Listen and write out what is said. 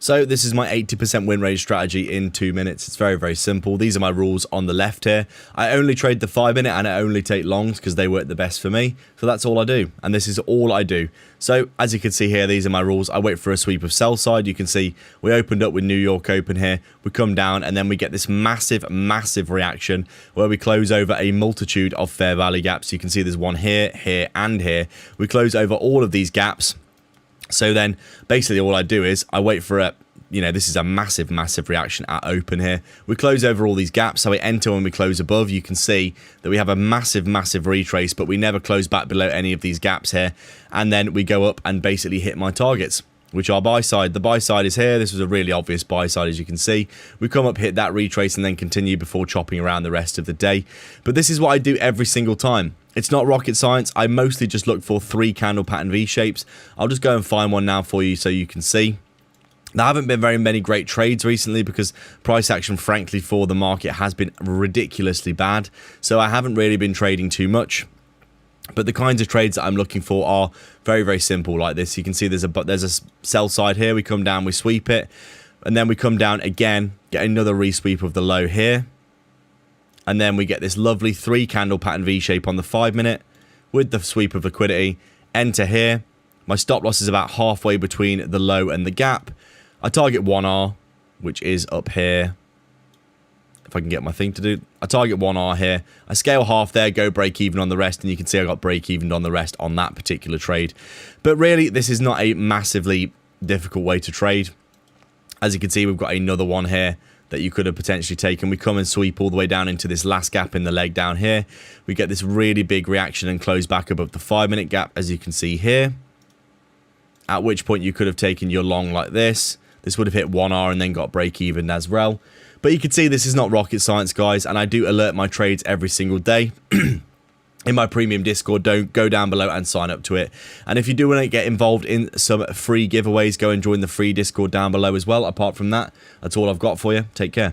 So this is my 80% win rate strategy in 2 minutes. It's very, very simple. These are my rules on the left here. I only trade the 5 minute and I only take longs because they work the best for me. So that's all I do. And this is all I do. So as you can see here, these are my rules. I wait for a sweep of sell side. You can see we opened up with New York Open here. We come down and then we get this massive, massive reaction where we close over a multitude of fair value gaps. You can see there's one here, here, and here. We close over all of these gaps. So then basically all I do is I wait for a, this is a massive, massive reaction at open here. We close over all these gaps. So we enter when we close above. You can see that we have a massive, massive retrace, but we never close back below any of these gaps here. And then we go up and basically hit my targets, which are buy side. The buy side is here. This was a really obvious buy side, as you can see. We come up, hit that retrace, and then continue before chopping around the rest of the day. But this is what I do every single time. It's not rocket science. I mostly just look for 3 candle pattern V shapes. I'll just go and find one now for you so you can see. There haven't been very many great trades recently because price action, frankly, for the market has been ridiculously bad. So I haven't really been trading too much. But the kinds of trades that I'm looking for are very, very simple like this. You can see there's a sell side here. We come down, we sweep it. And then we come down again, get another resweep of the low here. And then we get this lovely 3 candle pattern V shape on the 5 minute with the sweep of liquidity. Enter here. My stop loss is about halfway between the low and the gap. I target 1R, which is up here. If I can get my thing to do. I target 1R here. I scale half there, go break even on the rest, and you can see I got break even on the rest on that particular trade. But really, this is not a massively difficult way to trade. As you can see, we've got another one here that you could have potentially taken. We come and sweep all the way down into this last gap in the leg down here. We get this really big reaction and close back above the 5 minute gap, as you can see here. At which point you could have taken your long like this. This would have hit 1R and then got break even as well. But you can see this is not rocket science, guys, and I do alert my trades every single day. In my premium Discord, don't go down below and sign up to it. And if you do want to get involved in some free giveaways, go and join the free Discord down below as well. Apart from that, that's all I've got for you. Take care.